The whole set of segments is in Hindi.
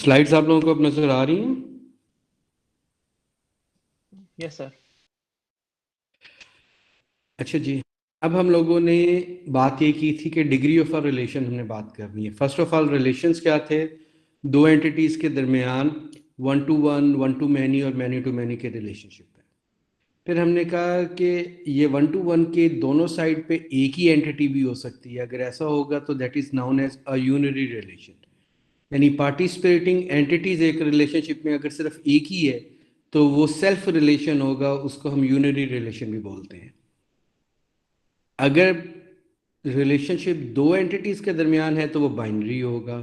स्लाइड्स आप लोगों को अब नजर आ रही हैं? Yes sir. अच्छा जी, अब हम लोगों ने बात ये की थी कि डिग्री ऑफ अ रिलेशन हमने बात करनी है। फर्स्ट ऑफ ऑल रिलेशंस क्या थे? दो एंटिटीज के दरमियान one to one, one to many और मैनी टू मैनी के रिलेशनशिप है। फिर हमने कहा कि ये वन टू वन के दोनों साइड पे एक ही एंटिटी भी हो सकती है। अगर ऐसा होगा तो that is known as a unary relation. यानी पार्टिसिपेटिंग एंटिटीज एक रिलेशनशिप में अगर सिर्फ एक ही है तो वो सेल्फ रिलेशन होगा, उसको हम यूनरी रिलेशन भी बोलते हैं। अगर रिलेशनशिप दो एंटिटीज के दरमियान है तो वो बाइनरी होगा,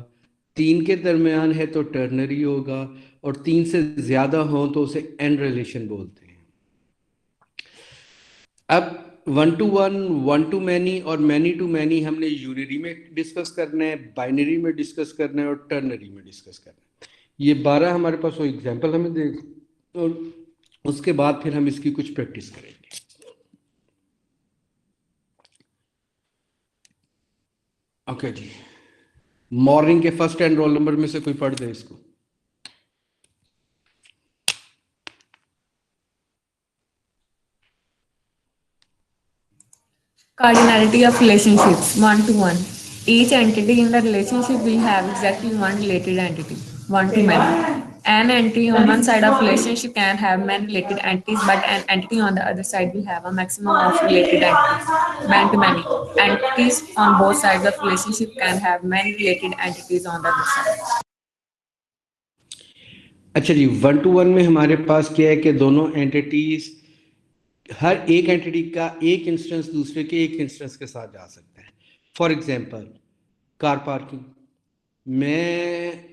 तीन के दरमियान है तो टर्नरी होगा, और तीन से ज्यादा हो तो उसे एंड रिलेशन बोलते हैं। अब वन टू मैनी और मैनी टू मैनी हमने यूनरी में डिस्कस करना है, बाइनरी में डिस्कस करना है और टर्नरी में डिस्कस करना है। ये 12 हमारे पास वो एग्जाम्पल हमें दे, और उसके बाद फिर हम इसकी कुछ प्रैक्टिस करेंगे। ओके जी, मॉर्निंग के फर्स्ट एंड रोल नंबर में से कोई पढ़ दे इसको। Cardinality of relationships, one to one. Each entity in the relationship will have exactly one related entity, one to many. An entity on one side of relationship can have many related entities, but an entity on the other side will have a maximum of related entities, man to many. Entities on both sides of relationship can have many related entities on the other side. अच्छा जी, वन टू वन में हमारे पास क्या है कि दोनों एंटिटीज, हर एक एंटिटी का एक इंस्टेंस दूसरे के एक इंस्टेंस के साथ जा सकता है। फॉर एग्जांपल कार पार्किंग, मैं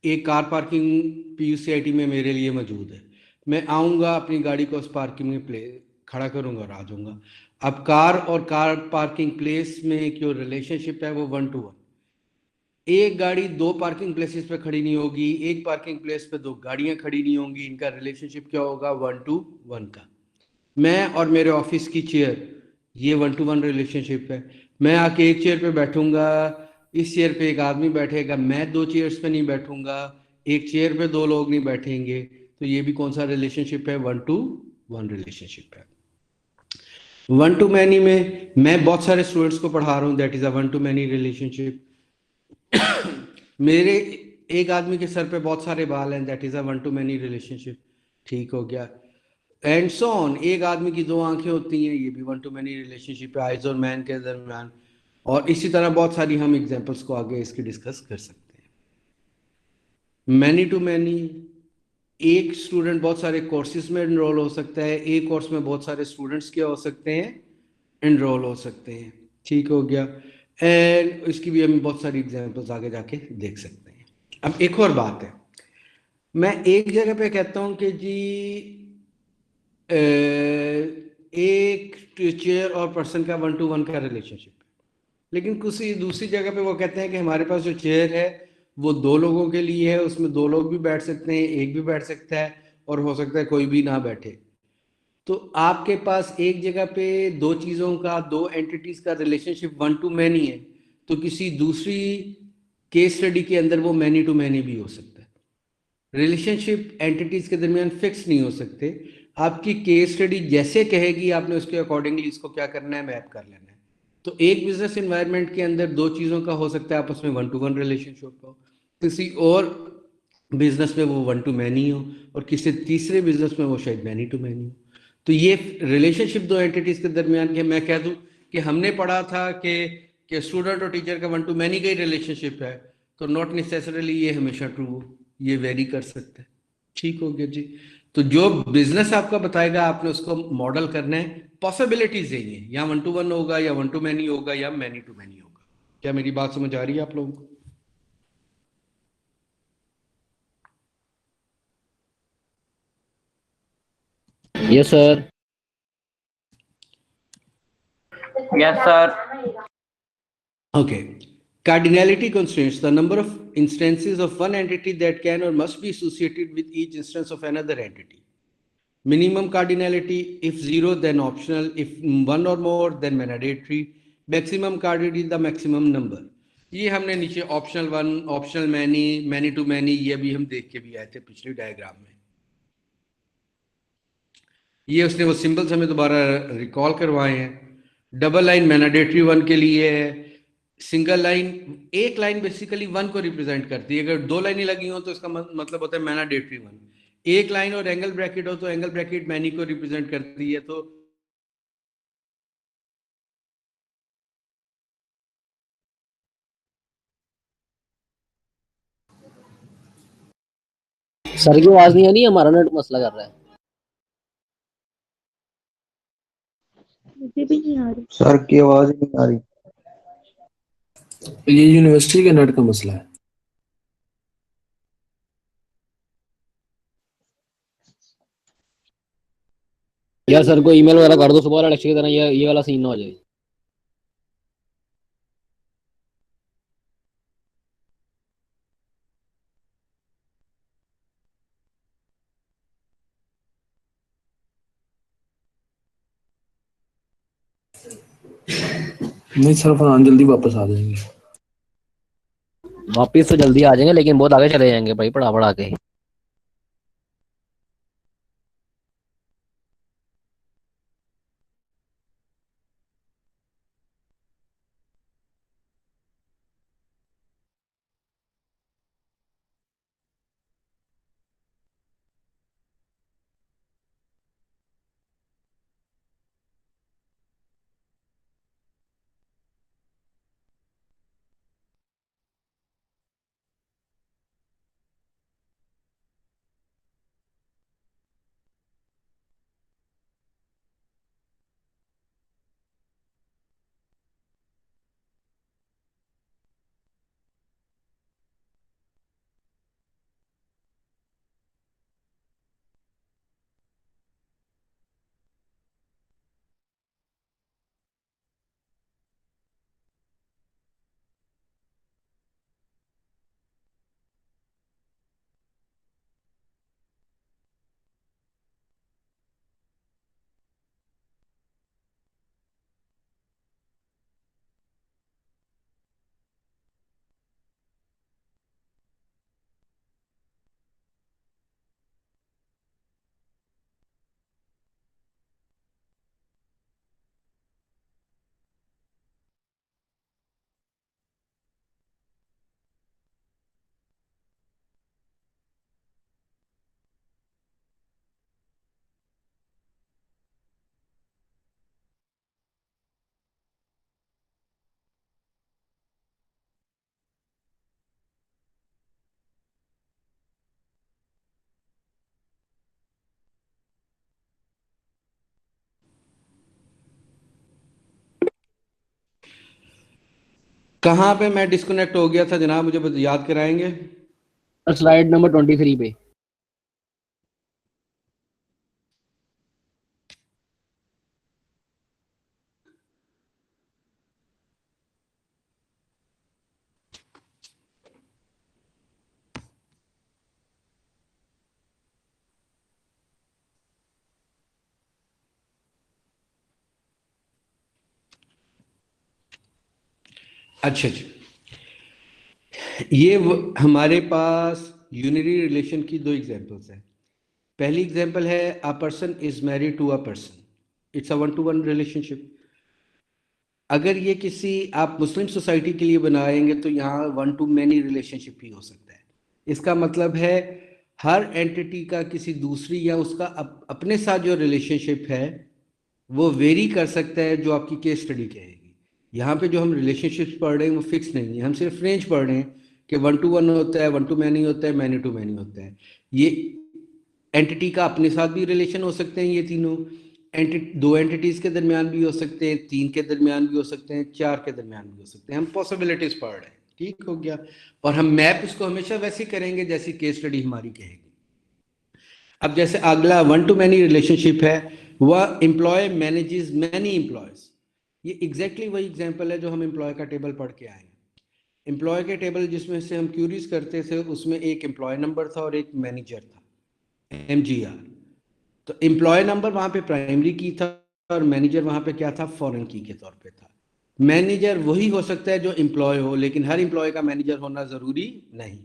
एक कार पार्किंग पीयूसीआईटी में मेरे लिए मौजूद है, मैं आऊँगा अपनी गाड़ी को उस पार्किंग में खड़ा करूँगा और आ जाऊँगा। अब कार और कार पार्किंग प्लेस में जो रिलेशनशिप है वो वन टू वन। एक गाड़ी दो पार्किंग प्लेसेस पे खड़ी नहीं होगी, एक पार्किंग प्लेस पे दो गाड़ियां खड़ी नहीं होंगी, इनका रिलेशनशिप क्या होगा? वन टू वन का। मैं और मेरे ऑफिस की चेयर, ये वन टू वन रिलेशनशिप है। मैं आके एक चेयर पे बैठूंगा, इस चेयर पे एक आदमी बैठेगा, मैं दो चेयर्स पे नहीं बैठूंगा, एक चेयर पे दो लोग नहीं बैठेंगे, तो ये भी कौन सा रिलेशनशिप है? वन टू वन रिलेशनशिप है। वन टू मैनी में मैं बहुत सारे स्टूडेंट्स को पढ़ा रहा हूँ, that is a one to many relationship. मेरे एक आदमी के सर पे बहुत सारे बाल हैं, that is a one to many relationship. ठीक हो गया। एंड सो ऑन, एक आदमी की दो आंखें होती हैं, ये भी वन टू मैनी रिलेशनशिप है आइज और मैन के दरमियान। और इसी तरह बहुत सारी हम एग्जांपल्स को आगे इसकी डिस्कस कर सकते हैं। मैनी टू मैनी, एक स्टूडेंट बहुत सारे कोर्सेज में इनरोल हो सकता है, एक कोर्स में बहुत सारे स्टूडेंट्स क्या हो सकते हैं? इनरोल हो सकते हैं। ठीक हो गया। एंड इसकी भी हम बहुत सारी एग्जांपल्स आगे जाके देख सकते हैं। अब एक और बात है, मैं एक जगह पे कहता हूं कि जी एक टीचर और पर्सन का वन टू वन का रिलेशनशिप, लेकिन किसी दूसरी जगह पे वो कहते हैं कि हमारे पास जो चेयर है वो दो लोगों के लिए है, उसमें दो लोग भी बैठ सकते हैं, एक भी बैठ सकता है, और हो सकता है कोई भी ना बैठे। तो आपके पास एक जगह पे दो चीज़ों का, दो एंटिटीज का रिलेशनशिप वन टू मैनी है, तो किसी दूसरी केस स्टडी के अंदर वो मैनी टू मैनी भी हो सकता है। रिलेशनशिप एंटिटीज के दरमियान फिक्स नहीं हो सकते। आपकी केस स्टडी जैसे कहेगी आपने उसके अकॉर्डिंगली इसको क्या करना है? मैप कर लेना है। तो एक बिजनेस एनवायरनमेंट के अंदर दो चीज़ों का हो सकता है आपस में वन टू वन रिलेशनशिप हो, किसी और बिजनेस में वो वन टू मैनी हो, और किसी तीसरे बिजनेस में वो शायद मैनी टू मैनी हो। तो ये रिलेशनशिप दो एंटिटीज के दरमियान के, मैं कह दूं कि हमने पढ़ा था कि स्टूडेंट और टीचर का वन टू मैनी का ही रिलेशनशिप है, तो नॉट नेसेसरली ये हमेशा ट्रू हो, ये वेरी कर सकता है। ठीक हो गया जी। तो जो बिजनेस आपका बताएगा आपने उसको मॉडल करना है, पॉसिबिलिटीज यही है, या वन टू वन होगा, या वन टू मैनी होगा, या मैनी टू मैनी होगा। क्या मेरी बात समझ आ रही है आप लोगों को? Yes, sir. Yes sir. Okay. Cardinality constraints the number of instances of one entity that can or must be associated with each instance of another entity. Minimum cardinality, if zero, then optional. If one or more, then mandatory. Maximum cardinality, the maximum number. ये हमने नीचे optional 1, optional many, many to many, ये भी हम देख के भी आए थे पिछली डायग्राम में। ये उसने वो सिंबल्स हमें दोबारा रिकॉल करवाए हैं। डबल लाइन मैंडेटरी 1 के लिए है। सिंगल लाइन, एक लाइन बेसिकली 1 को रिप्रेजेंट करती है। अगर 2 लाइनें लगी हो तो इसका मतलब होता है मैंडेटरी 1। एक लाइन और एंगल ब्रैकेट हो तो एंगल ब्रैकेट मैनी को रिप्रेजेंट करती है। तो सर की आवाज नहीं आ रही, हमारा नेट मसला कर रहा है। मुझे भी नहीं आ रही। सर की आवाज नहीं आ रही। ये यूनिवर्सिटी के नेट का मसला है। यार सर को ईमेल वगैरह कर दो सुबह वाला लेक्चर की तरह, ये वाला सीन ना हो जाए। नहीं सर, फरहान जल्दी वापस आ जाएंगे। वापिस तो जल्दी आ जाएंगे लेकिन बहुत आगे चले जाएंगे भाई, पढ़ा पढ़ा के। कहाँ पे मैं डिस्कनेक्ट हो गया था जनाब, मुझे बस याद कराएंगे। स्लाइड नंबर 23 पे। अच्छा जी, ये हमारे पास यूनिरी रिलेशन की 2 एग्जांपल्स हैं। पहली एग्जांपल है a person is married to a person, it's a 1-to-1 relationship. अगर ये किसी आप मुस्लिम सोसाइटी के लिए बनाएंगे तो यहाँ 1-to-many रिलेशनशिप भी हो सकता है। इसका मतलब है हर एंटिटी का किसी दूसरी या उसका अपने साथ जो रिलेशनशिप है वो वेरी कर सकता है, जो आपकी केस स्टडी कहेगी। यहाँ पे जो हम रिलेशनशिप्स पढ़ रहे हैं वो फिक्स नहीं है, हम सिर्फ रेंज पढ़ रहे हैं कि 1-to-1 होता है, 1-to-many होता है, many-to-many होता है। ये एंटिटी का अपने साथ भी रिलेशन हो सकते हैं, ये तीनों दो एंटिटीज के दरमियान भी हो सकते हैं, 3 के दरमियान भी हो सकते हैं, 4 के दरमियान भी हो सकते हैं। हम पॉसिबिलिटीज पढ़ रहे हैं, ठीक हो गया। और हम मैप इसको हमेशा वैसे करेंगे जैसी केस स्टडी हमारी कहेगी। अब जैसे अगला 1-to-many रिलेशनशिप है, वह एम्प्लॉय मैनेजेस मैनी एम्प्लॉयज। ये एग्जैक्टली वही एग्जांपल है जो हम एम्प्लॉय का टेबल पढ़ के आए हैं। एम्प्लॉय के टेबल जिसमें से हम क्यूरीज करते थे, उसमें एक एम्प्लॉय नंबर था और एक मैनेजर था, MGR। तो एम्प्लॉय नंबर वहां पे प्राइमरी की था और मैनेजर वहां पे क्या था, फॉरेन की के तौर पे था। मैनेजर वही हो सकता है जो एम्प्लॉय हो, लेकिन हर एम्प्लॉय का मैनेजर होना जरूरी नहीं।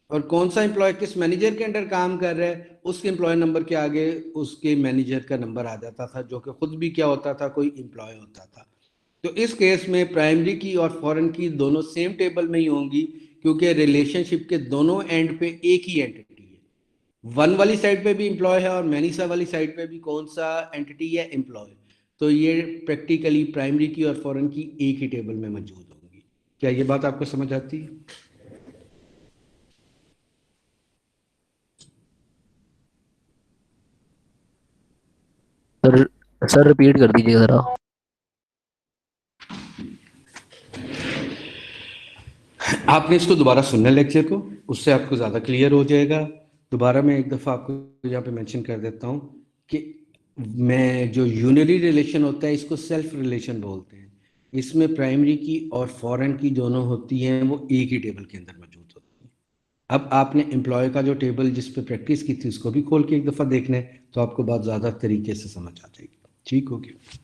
और कौन सा एम्प्लॉय किस मैनेजर के अंडर काम कर रहा है, उसके एम्प्लॉय नंबर के आगे उसके मैनेजर का नंबर आ जाता था, जो कि खुद भी क्या होता था, कोई एम्प्लॉय होता था। तो इस केस में प्राइमरी की और फॉरेन की दोनों सेम टेबल में ही होंगी, क्योंकि रिलेशनशिप के दोनों एंड पे एक ही एंटिटी है। वन वाली साइड पे भी एम्प्लॉय है और मैनीसा वाली साइड पे भी कौन सा एंटिटी है, एम्प्लॉय। तो ये प्रैक्टिकली प्राइमरी की और फॉरेन की एक ही टेबल में मौजूद होंगी। क्या ये बात आपको समझ आती है? सर सर रिपीट कर दीजिए जरा। आपने इसको दोबारा सुनना लेक्चर को, उससे आपको ज़्यादा क्लियर हो जाएगा। दोबारा मैं एक दफ़ा आपको यहाँ पे मेंशन कर देता हूँ कि मैं जो यूनरी रिलेशन होता है इसको सेल्फ रिलेशन बोलते हैं। इसमें प्राइमरी की और फॉरेन की दोनों होती हैं, वो एक ही टेबल के अंदर मौजूद होती हैं। अब आपने एम्प्लॉय का जो टेबल जिस पे प्रैक्टिस की थी उसको भी खोल के एक दफ़ा देखना है, तो आपको बात ज़्यादा तरीके से समझ आ जाएगी। ठीक हो गया?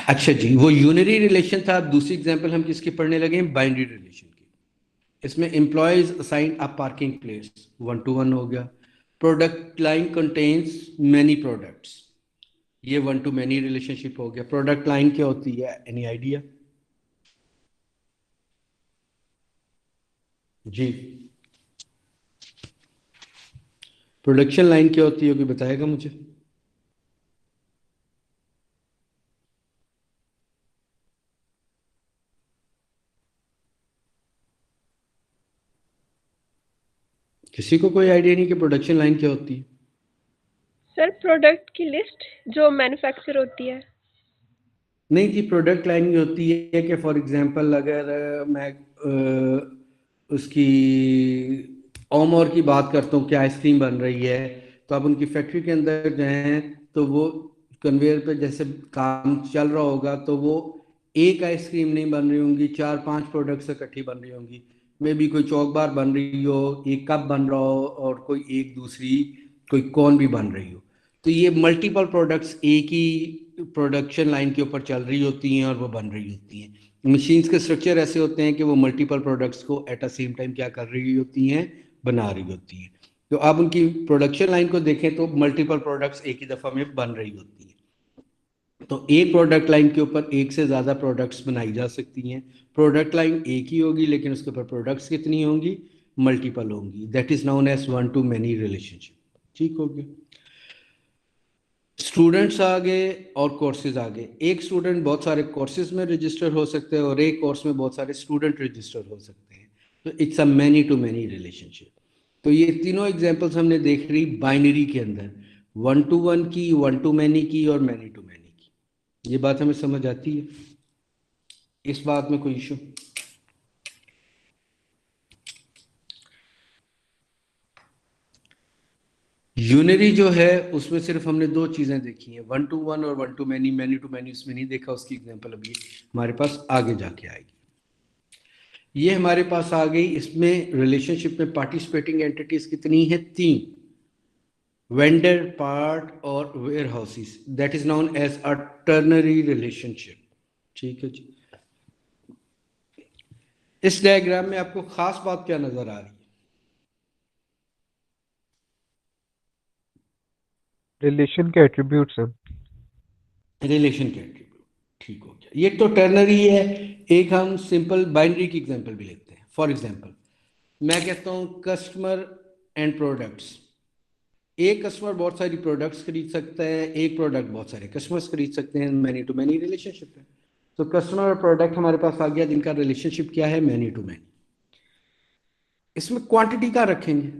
अच्छा जी, वो यूनरी रिलेशन था। अब दूसरी एग्जांपल हम किसकी पढ़ने लगे हैं, बाइनरी रिलेशन की। इसमें employees assign a parking place, 1 to 1 हो गया। Product line contains many products, ये 1 to many रिलेशनशिप हो गया। प्रोडक्ट लाइन क्या होती है, एनी आइडिया जी? प्रोडक्शन लाइन क्या होती है, कोई बताएगा मुझे? किसी को कोई आइडिया नहीं कि प्रोडक्शन लाइन क्या होती है? सर प्रोडक्ट की लिस्ट जो मैन्युफैक्चर होती है। नहीं जी, प्रोडक्ट लाइन ये होती है कि फॉर एग्जांपल अगर मैं उसकी ओमोर की बात करता हूँ कि आइसक्रीम बन रही है, तो आप उनकी फैक्ट्री के अंदर जाएं तो वो कन्वेयर पे जैसे काम चल रहा होगा, तो वो एक आइसक्रीम नहीं बन रही होंगी, 4-5 प्रोडक्ट्स इकट्ठी बन रही होंगी। मे भी कोई चॉक बार बन रही हो, एक कप बन रहा हो, और कोई एक दूसरी कोई कौन भी बन रही हो। तो ये मल्टीपल प्रोडक्ट्स एक ही प्रोडक्शन लाइन के ऊपर चल रही होती हैं और वो बन रही होती हैं। मशीन्स के स्ट्रक्चर ऐसे होते हैं कि वो मल्टीपल प्रोडक्ट्स को एट अ सेम टाइम क्या कर रही होती हैं, बना रही होती हैं। तो आप उनकी प्रोडक्शन लाइन को देखें तो मल्टीपल प्रोडक्ट्स एक ही दफ़ा में बन रही होती हैं। तो एक प्रोडक्ट लाइन के ऊपर एक से ज़्यादा प्रोडक्ट्स बनाई जा सकती हैं। प्रोडक्ट लाइन एक ही होगी, लेकिन उसके ऊपर प्रोडक्ट्स कितनी होंगी, मल्टीपल होंगी। That is known as 1 to many relationship. ठीक हो गया? स्टूडेंट्स आगे और कोर्सेज आगे। एक स्टूडेंट बहुत सारे कोर्सेज में रजिस्टर हो सकते हैं और एक कोर्स में बहुत सारे स्टूडेंट रजिस्टर हो सकते हैं। तो it's a many to many relationship. तो ये तीनों एग्जांपल्स हमने देख ली बाइनरी के अंदर, 1 to 1 की, 1 to many की और मैनी टू मैनी की। ये बात हमें समझ आती है? इस बात में कोई इशू? यूनरी जो है उसमें सिर्फ हमने दो चीजें देखी हैं, 1 to 1 और 1 to many। Many to many उसमें नहीं देखा, उसकी एग्जांपल अभी हमारे पास आगे जाके आएगी। ये हमारे पास आ गई। इसमें रिलेशनशिप में पार्टिसिपेटिंग एंटिटीज कितनी है, 3। वेंडर, पार्ट और warehouses, that is known as a ternary relationship. ठीक है जी। इस डायग्राम में आपको खास बात क्या नजर आ रही है? रिलेशन के एट्रीब्यूट सर। रिलेशन के एट्रीब्यूट। ठीक हो गया। ये तो टर्नरी है। एक हम सिंपल बाइनरी की एग्जांपल भी लेते हैं। फॉर एग्जांपल मैं कहता हूं कस्टमर एंड प्रोडक्ट्स। एक कस्टमर बहुत सारी प्रोडक्ट्स खरीद सकता है, एक प्रोडक्ट बहुत सारे कस्टमर्स खरीद सकते हैं। मैनी टू मैनी रिलेशनशिप है। तो कस्टमर और प्रोडक्ट हमारे पास आ गया, जिनका रिलेशनशिप क्या है, मैनी टू मैनी। इसमें क्वांटिटी का रखेंगे।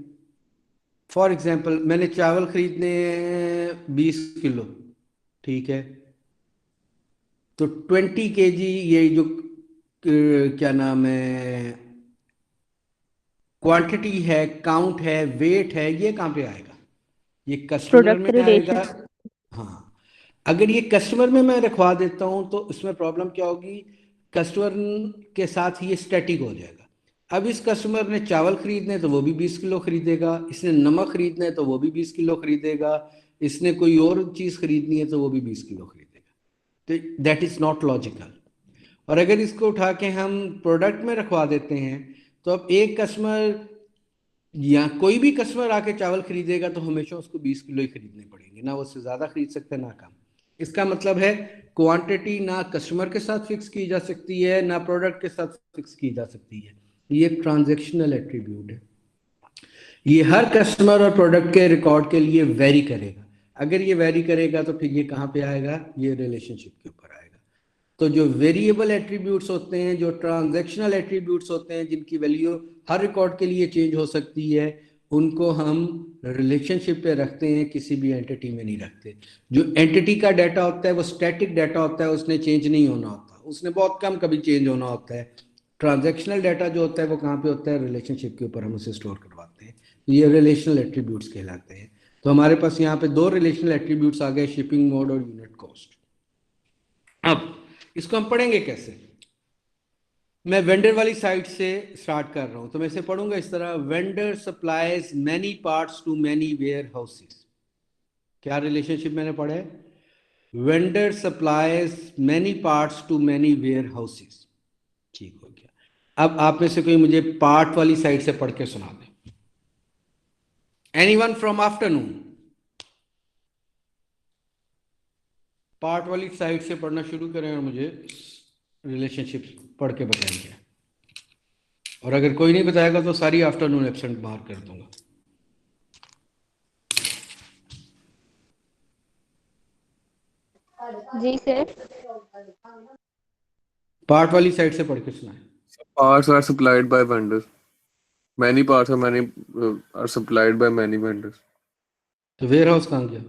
फॉर एग्जांपल मैंने चावल खरीदने 20 किलो, ठीक है, तो 20 kg ये जो क्या नाम है, क्वांटिटी है, काउंट है, वेट है, ये कहाँ पे आएगा, ये कस्टमर प्रोडक्ट में आएगा। रिलेशन। हाँ, अगर ये कस्टमर में मैं रखवा देता हूं तो इसमें प्रॉब्लम क्या होगी, कस्टमर के साथ ही ये स्टैटिक हो जाएगा। अब इस कस्टमर ने चावल खरीदने हैं तो वो भी 20 किलो खरीदेगा, इसने नमक खरीदना है तो वो भी 20 किलो खरीदेगा, इसने कोई और चीज़ खरीदनी है तो वो भी 20 किलो खरीदेगा। तो दैट इज नॉट लॉजिकल। और अगर इसको उठा के हम प्रोडक्ट में रखवा देते हैं, तो अब एक कस्टमर या कोई भी कस्टमर आके चावल खरीदेगा तो हमेशा उसको 20 किलो ही खरीदने पड़ेंगे, ना वो उससे ज्यादा खरीद सकते ना कम। इसका मतलब है क्वांटिटी ना कस्टमर के साथ फिक्स की जा सकती है, ना प्रोडक्ट के साथ फिक्स की जा सकती है। ये एक ट्रांजेक्शनल एट्रीब्यूट है। ये हर कस्टमर और प्रोडक्ट के रिकॉर्ड के लिए वेरी करेगा। अगर ये वेरी करेगा तो फिर ये कहाँ पे आएगा? ये रिलेशनशिप के ऊपर आएगा। तो जो वेरिएबल एट्रीब्यूट्स होते हैं, जो ट्रांजैक्शनल एट्रीब्यूट्स होते हैं, जिनकी वैल्यू हर रिकॉर्ड के लिए चेंज हो सकती है, उनको हम रिलेशनशिप पे रखते हैं, किसी भी एंटिटी में नहीं रखते। जो एंटिटी का डाटा होता है वो स्टैटिक डाटा होता है, उसने चेंज नहीं होना होता, उसने बहुत कम कभी चेंज होना होता है। ट्रांजैक्शनल डाटा जो होता है वो कहाँ पे होता है? रिलेशनशिप के ऊपर हम उसे स्टोर करवाते हैं। ये रिलेशनल एट्रीब्यूट्स कहलाते हैं। तो हमारे पास यहाँ पे दो रिलेशनल एट्रीब्यूट्स आ गए, शिपिंग मोड और यूनिट कॉस्ट। अब इसको हम पढ़ेंगे कैसे? मैं वेंडर वाली साइड से स्टार्ट कर रहा हूं, तो मैं इसे पढ़ूंगा इस तरह: vendor supplies many parts to many warehouses. क्या रिलेशनशिप मैंने पढ़ा है? Vendor supplies many parts to many warehouses. ठीक हो गया। अब आप में से कोई मुझे पार्ट वाली साइड से पढ़ के सुना दे। Anyone from afternoon? पार्ट वाली साइड से पढ़ना शुरू करें और मुझे रिलेशनशिप पढ़ के बताएंगे। और अगर कोई नहीं बताएगा तो सारी आफ्टरनून एब्सेंट बाहर कर दूंगा। जी सर। पार्ट वाली साइड से पढ़ के सुनाए। Parts are supplied by vendors. Many parts are supplied by many vendors. तो वेयर हाउस कहाँ गया?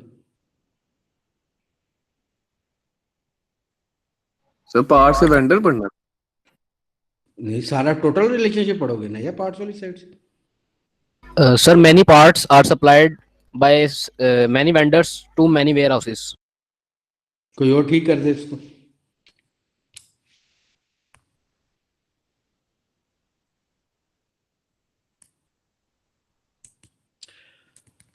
सर पार्ट से वेंडर पढ़ना। नहीं, सारा टोटल रिलेशनशिप पढ़ोगे ना, या पार्ट्स वाली साइड से? Sir, many parts are supplied by many vendors to many warehouses. कोई और ठीक कर दे इसको।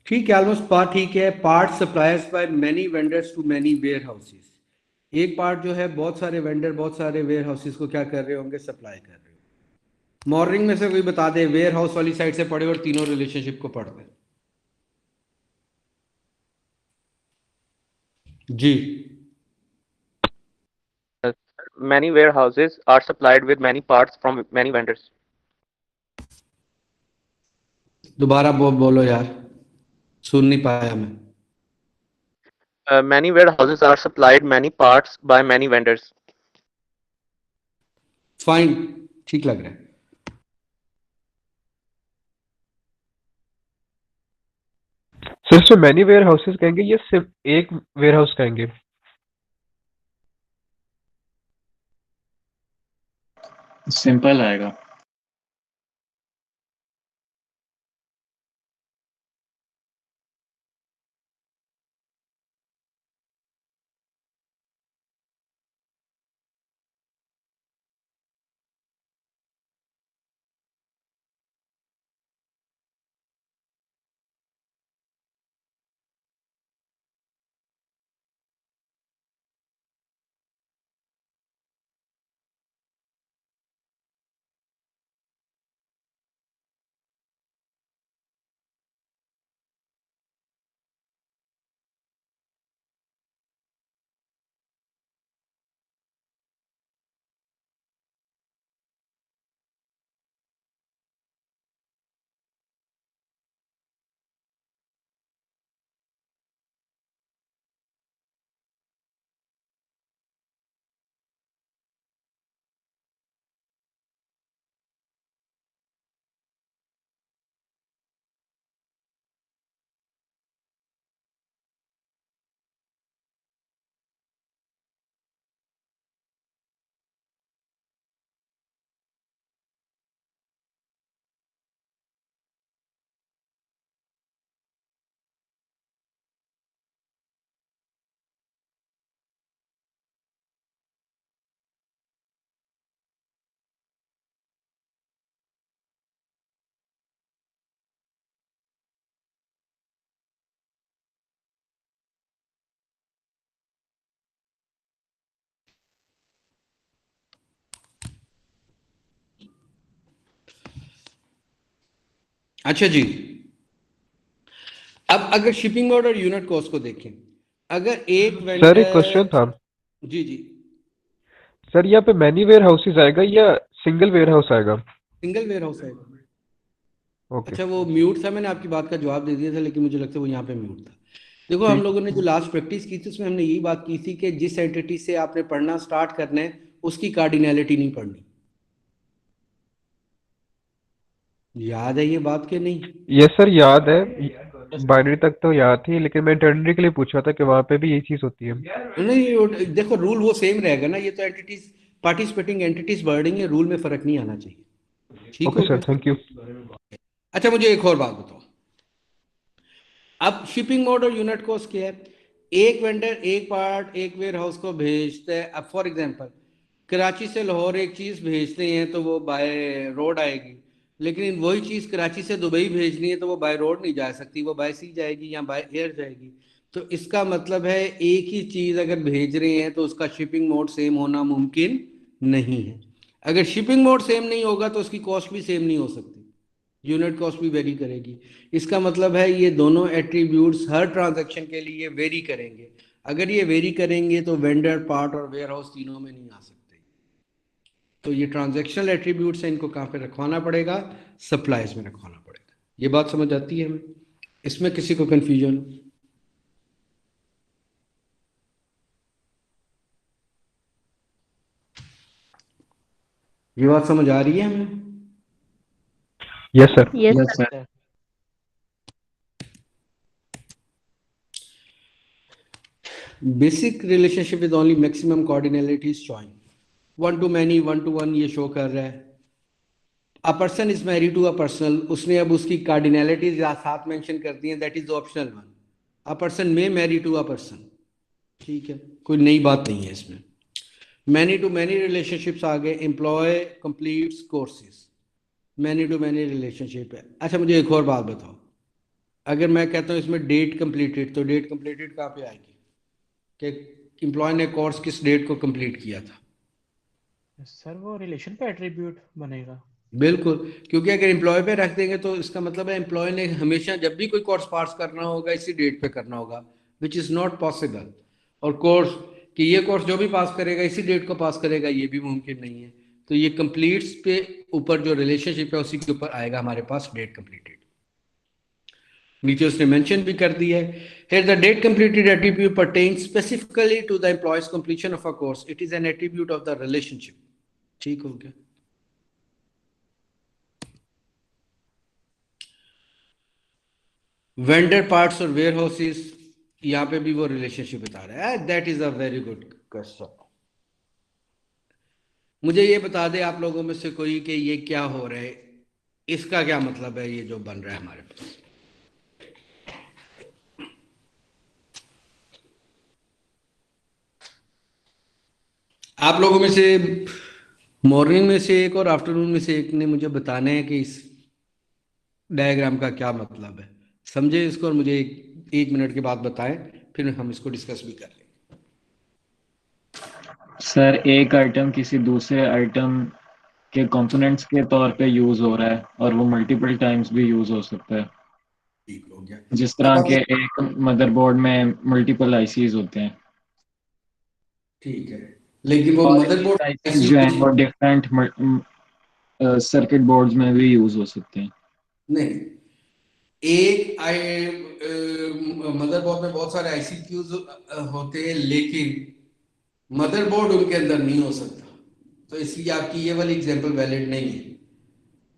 ठीक है, ऑलमोस्ट पार्ट ठीक है। Part suppliers by many vendors to many warehouses. एक पार्ट जो है बहुत सारे वेंडर बहुत सारे वेयर हाउसेस को क्या कर रहे होंगे? सप्लाई कर रहे हो। मॉर्निंग में से कोई बता दे वेयर हाउस वाली साइड से पढ़े और तीनों रिलेशनशिप को पढ़ दे। जी। Many warehouses are supplied with many parts from many vendors. दोबारा बोलो यार, सुन नहीं पाया मैं। Many warehouses are supplied many parts by many vendors. Fine, ठीक लग रहा है। सिस्टर मैनी वेयर हाउसेस कहेंगे या सिर्फ एक वेयर हाउस कहेंगे? सिंपल आएगा। अच्छा जी, अब अगर शिपिंग मोड और यूनिट कॉस्ट को देखें, अगर एक सर एक क्वेश्चन वेंडर, था जी जी, सर, यहाँ पे मैनी वेयर हाउसेज आएगा या सिंगल वेयर हाउस आएगा? सिंगल वेयर हाउस आएगा। ओके। अच्छा, वो म्यूट था, मैंने आपकी बात का जवाब दे दिया था, लेकिन मुझे लगता है वो यहाँ पे म्यूट था। देखो, हम ठीक। लोगों ने जो लास्ट प्रैक्टिस की थी उसमें हमने यही बात की थी कि जिस एंटिटी से आपने पढ़ना स्टार्ट करना है उसकी कार्डिनैलिटी नहीं पढ़नी। याद है ये बात कि नहीं? यस सर, याद है। बाइनरी तक तो याद थी, लेकिन मैं इंटरनली के लिए पूछा था कि वहाँ पे भी यही चीज होती है। नहीं, देखो रूल वो सेम रहेगा ना, ये तो एंटिटीज, पार्टिसिपेटिंग एंटिटीज वर्डिंग है, रूल में फर्क नहीं आना चाहिए। ठीक ओके हो सर, गया। Thank you. अच्छा, मुझे एक और बात बताओ, अब शिपिंग मोड और यूनिट कॉस्ट क्या है? एक वेंडर एक पार्ट एक वेयर हाउस को भेजता है। अब फॉर एग्जांपल कराची से लाहौर एक चीज भेजते हैं तो वो बाय रोड आएगी, लेकिन वही चीज कराची से दुबई भेजनी है तो वो बाय रोड नहीं जा सकती, वो बाय सी जाएगी या बाय एयर जाएगी। तो इसका मतलब है एक ही चीज अगर भेज रहे हैं तो उसका शिपिंग मोड सेम होना मुमकिन नहीं है। अगर शिपिंग मोड सेम नहीं होगा तो उसकी कॉस्ट भी सेम नहीं हो सकती, यूनिट कॉस्ट भी वेरी करेगी। इसका मतलब है ये दोनों एट्रीब्यूट्स हर ट्रांजैक्शन के लिए वेरी करेंगे। अगर ये वेरी करेंगे तो वेंडर, पार्ट और वेयर हाउस तीनों में नहीं आ सकते। तो ये ट्रांजैक्शनल एट्रीब्यूट्स हैं, इनको कहाँ पे रखवाना पड़ेगा? सप्लाईज में रखवाना पड़ेगा। ये बात समझ आती है हमें? इसमें किसी को कंफ्यूजन? ये बात समझ आ रही है हमें? Yes sir. Yes yes sir. Sir. Basic relationship with only maximum cardinalities join, one to many, one to one ये शो कर रहा है। A person is married to a person, उसने अब उसकी कार्डिनलिटीज साथ मेंशन कर दी हैं, that is optional one. A person may marry to a person, ठीक है, कोई नई बात नहीं है इसमें। मैनी टू मैनी रिलेशनशिप्स आ गए, employ completes courses, many to many relationship है। अच्छा, मुझे एक और बात बताओ, अगर मैं कहता हूँ इसमें डेट कंप्लीटेड, तो डेट कंप्लीटेड कहाँ पे आएगी कि एम्प्लॉय ने कोर्स किस डेट को कंप्लीट किया था? सर वो रिलेशन पे एट्रीब्यूट बनेगा। बिल्कुल, क्योंकि अगर एम्प्लॉय पे रख देंगे तो इसका मतलब है एम्प्लॉय ने हमेशा जब भी कोई कोर्स पास करना होगा इसी डेट पे करना होगा, विच इज़ नॉट पॉसिबल। और कोर्स कि ये कोर्स जो भी पास करेगा इसी डेट को पास करेगा, ये भी मुमकिन नहीं है। तो ये कंप्लीट्स पे ऊपर जो रिलेशनशिप है उसी के ऊपर आएगा हमारे पास डेट कंप्लीटेड। नीचे उसने मेंशन भी कर दिया है, here the date completed attribute pertains specifically to the employee's completion of a course, it is an attribute of the relationship। ठीक हो गया? वेंडर पार्ट्स और वेयर हाउसेस, यहाँ पे भी वो रिलेशनशिप बता रहा है। That is a very good question. मुझे ये बता दे आप लोगों में से कोई कि ये क्या हो रहा है, इसका क्या मतलब है ये जो बन रहा है हमारे पास? आप लोगों में से मॉर्निंग में से एक और आफ्टरनून में से एक ने मुझे बताना है कि इस डायग्राम का क्या मतलब है। समझे इसको और मुझे एक मिनट के बाद बताएं, फिर हम इसको डिस्कस भी कर लेंगे। सर एक आइटम किसी दूसरे आइटम के कंपोनेंट्स के तौर पे यूज हो रहा है और वो मल्टीपल टाइम्स भी यूज हो सकता है। ठीक हो गया। जिस अब तरह हम के एक मदरबोर्ड में मल्टीपल आईसीज होते हैं, ठीक है, लेकिन वो और एक मदरबोर्ड आईसीज ऐसी जो है कुछ वो डिफरेंट सर्किट बोर्ड्स में भी यूज हो सकते हैं। नहीं, एक मदरबोर्ड में बहुत सारे आईसीक्यूज होते हैं, लेकिन मदरबोर्ड उनके अंदर नहीं हो सकता, तो इसलिए आपकी ये वाली एग्जांपल वैलिड नहीं है।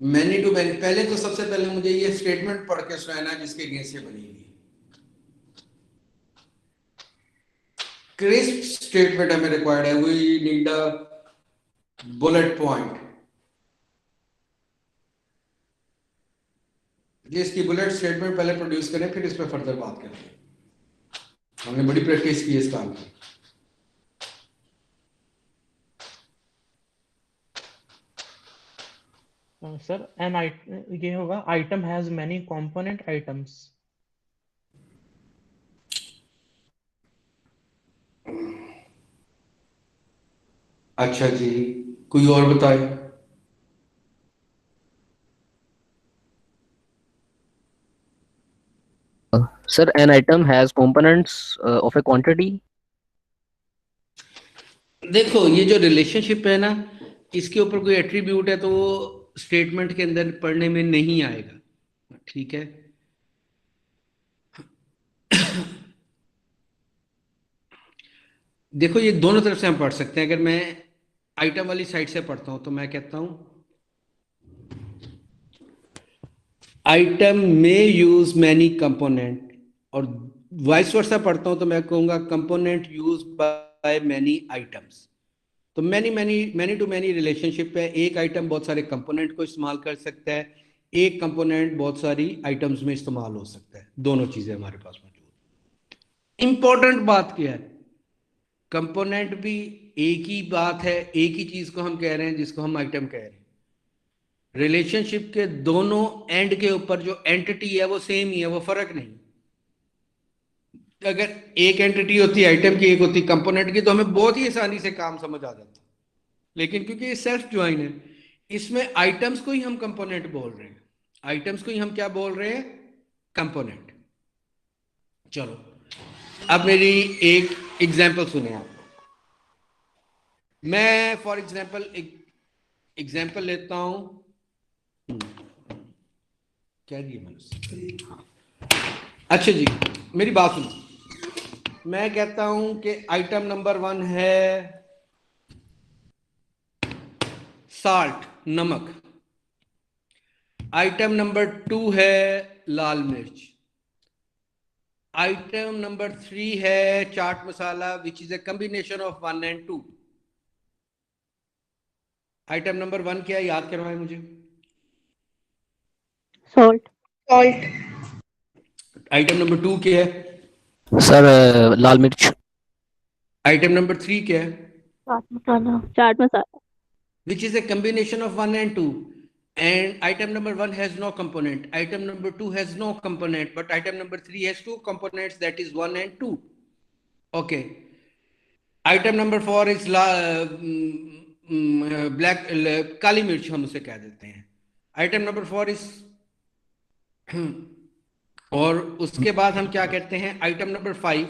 मैनी टू मैनी, पहले तो सबसे पहले मुझे ये स्टेटमेंट पढ़ के सुनाना जिसके अगेंस्ट ये बनी हुई है। क्रिस्प स्टेटमेंट हमें रिक्वायर्ड है, we need a bullet point. इसकी बुलेट स्टेटमेंट पहले प्रोड्यूस करें, फिर इस पर फर्दर बात करें। हमने बड़ी प्रैक्टिस की है इस काम की। सर एन ये होगा item has many component items. अच्छा जी, कोई और बताए? Sir, an item has components of a quantity. देखो ये जो रिलेशनशिप है ना, इसके ऊपर कोई एट्रीब्यूट है तो वो स्टेटमेंट के अंदर पढ़ने में नहीं आएगा, ठीक है। देखो ये दोनों तरफ से हम पढ़ सकते हैं। अगर मैं आइटम वाली साइड से पढ़ता हूं तो मैं कहता हूं आइटम में यूज मैनी कंपोनेंट, और वाइस वर्सा पढ़ता हूं तो मैं कहूंगा component use by many items. तो मैनी टू मैनी रिलेशनशिप है। एक आइटम बहुत सारे कंपोनेंट को इस्तेमाल कर सकता है, एक कंपोनेंट बहुत सारी आइटम्स में इस्तेमाल हो सकता है। दोनों चीजें हमारे पास मौजूद। इंपॉर्टेंट बात क्या है, कंपोनेंट भी एक ही बात है, एक ही चीज को हम कह रहे हैं जिसको हम आइटम कह रहे हैं। रिलेशनशिप के दोनों एंड के ऊपर जो एंटिटी है वो सेम ही है, वो फर्क नहीं। अगर एक एंटिटी होती आइटम की, एक होती कंपोनेंट की, तो हमें बहुत ही आसानी से काम समझ आ जाता। लेकिन क्योंकि ये सेल्फ ज्वाइन है, इसमें आइटम्स को ही हम कंपोनेंट बोल रहे हैं, आइटम्स को ही हम क्या बोल रहे हैं, कंपोनेंट। चलो अब मेरी एक एग्जाम्पल सुने आप। मैं फॉर एग्जाम्पल एक एग्जाम्पल लेता हूं, क्या दिया मैंने, अच्छा जी मेरी बात सुनो। मैं कहता हूं कि आइटम नंबर 1 है साल्ट, नमक। आइटम नंबर 2 है लाल मिर्च। आइटम नंबर 3 है chaat masala, which is a combination of 1 and 2। Item number 1 क्या है, याद करवाएं मुझे। सॉल्ट। आइटम नंबर 2 क्या है, Sir, लाल मिर्च. आइटम नंबर 3 क्या है, चाट मसाला। which is a combination of 1 and 2, and item number 1 has no component, item number 2 has no component, but item number 3 has 2 components, that is 1 and 2. Okay, item number 4 is black, काली मिर्च हम उसे कह देते हैं। आइटम नंबर 4 इज और उसके बाद हम क्या कहते हैं, item number 5